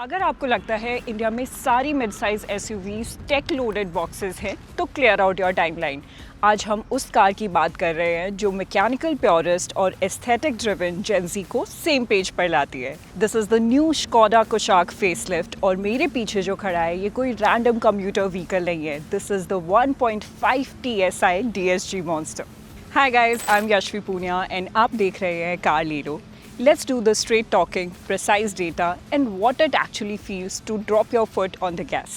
अगर आपको लगता है इंडिया में सारी mid size SUVs tech loaded boxes हैं तो क्लियर आउट योर टाइमलाइन। आज हम उस कार की बात कर रहे हैं जो मैकेनिकल प्योरिस्ट और एस्थेटिक ड्रिवन जेंजी को सेम पेज पर लाती है। This is the new Skoda Kushaq facelift और मेरे पीछे जो खड़ा है ये कोई रैंडम कम्यूटर व्हीकल नहीं है। This is the 1.5 TSI DSG monster. Hi guys, I am Yashvi Punia and आप देख रहे हैं कार लीरो। Let's do the straight talking, precise data, and what it actually feels to drop your foot on the gas.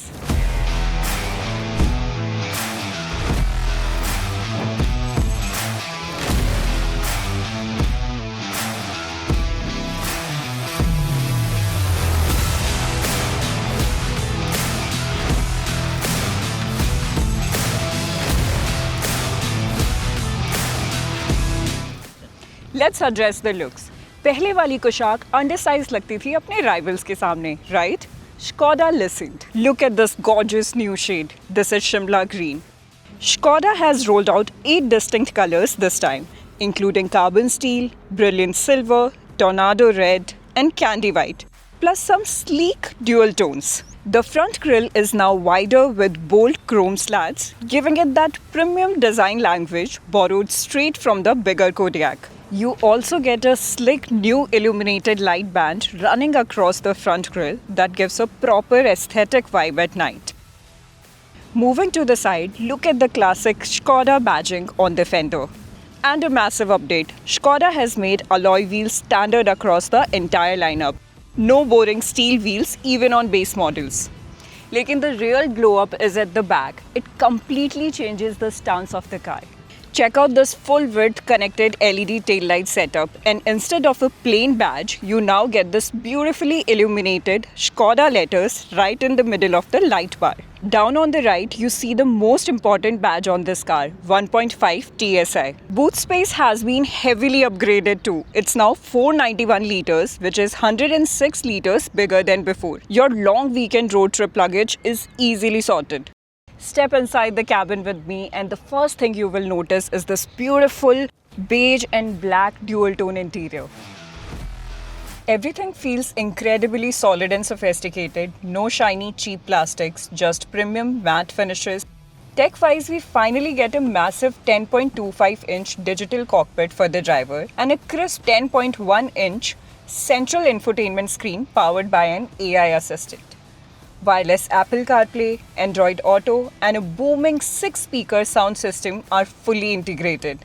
Let's address the looks. पहले वाली Kushaq undersize लगती थी अपने राइवल्स के सामने, right? Skoda listened. Look at this gorgeous new shade. This is Shimla green. Skoda has rolled out 8 distinct colors this time, including carbon steel, brilliant silver, tornado red, and candy white, plus some sleek dual tones. The front grille is now wider with bold chrome slats, giving it that premium design language borrowed straight from the bigger Kodiaq. You also get a slick new illuminated light band running across the front grille that gives a proper aesthetic vibe at night. Moving to the side, look at the classic Skoda badging on the fender. And a massive update, Skoda has made alloy wheels standard across the entire lineup. No boring steel wheels even on base models. Lekin the real glow up is at the back. It completely changes the stance of the car. Check out this full width connected LED taillight setup, and instead of a plain badge, you now get this beautifully illuminated Skoda letters right in the middle of the light bar. Down on the right, you see the most important badge on this car, 1.5 TSI. Boot space has been heavily upgraded too. It's now 491 liters, which is 106 liters bigger than before. Your long weekend road trip luggage is easily sorted. Step inside the cabin with me and the first thing you will notice is this beautiful beige and black dual tone interior. Everything feels incredibly solid and sophisticated. No shiny cheap plastics, just premium matte finishes. Tech-wise, we finally get a massive 10.25-inch digital cockpit for the driver and a crisp 10.1-inch central infotainment screen powered by an AI assistant. Wireless Apple CarPlay, Android Auto, and a booming 6-speaker sound system are fully integrated.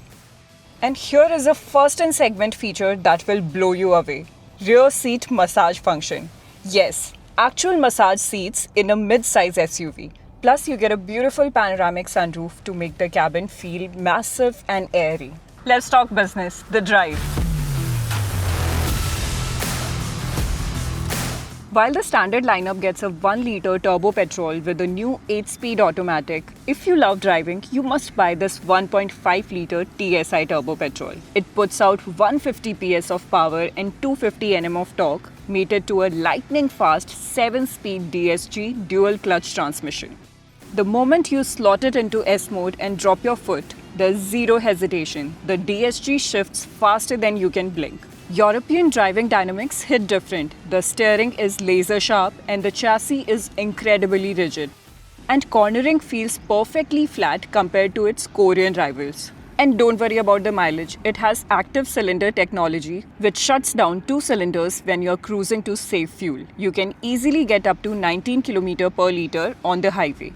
And here is a first-in-segment feature that will blow you away. Rear seat massage function. Yes, actual massage seats in a mid-size SUV. Plus, you get a beautiful panoramic sunroof to make the cabin feel massive and airy. Let's talk business, the drive. While the standard lineup gets a 1-liter turbo petrol with a new 8-speed automatic, if you love driving, you must buy this 1.5-liter TSI turbo petrol. It puts out 150 PS of power and 250 Nm of torque, mated to a lightning-fast 7-speed DSG dual-clutch transmission. The moment you slot it into S mode and drop your foot, there's zero hesitation. The DSG shifts faster than you can blink. European driving dynamics hit different. The steering is laser sharp and the chassis is incredibly rigid. And cornering feels perfectly flat compared to its Korean rivals. And don't worry about the mileage. It has active cylinder technology which shuts down 2 cylinders when you're cruising to save fuel. You can easily get up to 19 km per liter on the highway.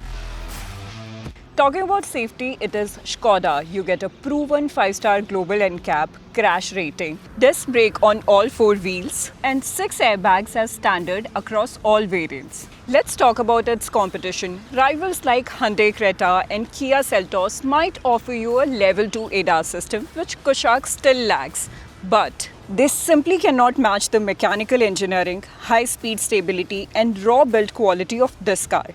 Talking about safety, it is Skoda. You get a proven 5-star global NCAP crash rating, disc brake on all 4 wheels, and 6 airbags as standard across all variants. Let's talk about its competition. Rivals like Hyundai Creta and Kia Seltos might offer you a level 2 ADAS system, which Kushaq still lacks. But they simply cannot match the mechanical engineering, high-speed stability, and raw build quality of this car.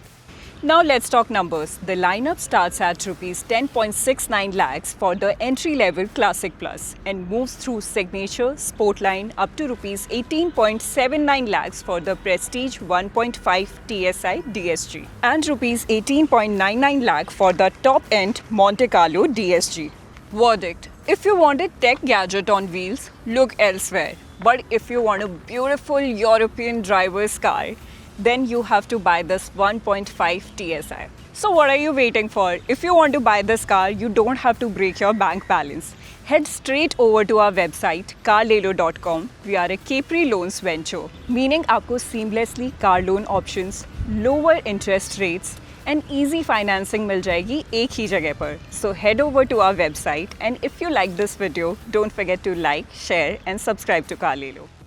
Now let's talk numbers. The lineup starts at rupees 10.69 lakhs for the entry-level Classic Plus and moves through Signature, Sportline up to rupees 18.79 lakhs for the Prestige 1.5 TSI DSG and rupees 18.99 lakh for the top-end Monte Carlo DSG. Verdict: if you want a tech gadget on wheels, look elsewhere. But if you want a beautiful European driver's car, then you have to buy this 1.5 TSI. So what are you waiting for? If you want to buy this car, you don't have to break your bank balance. Head straight over to our website carlelo.com. We are a Capri Loans venture, meaning आपको seamlessly car loan options, lower interest rates and easy financing मिल जाएगी एक ही जगह पर. So head over to our website and if you like this video, don't forget to like, share and subscribe to Carlelo.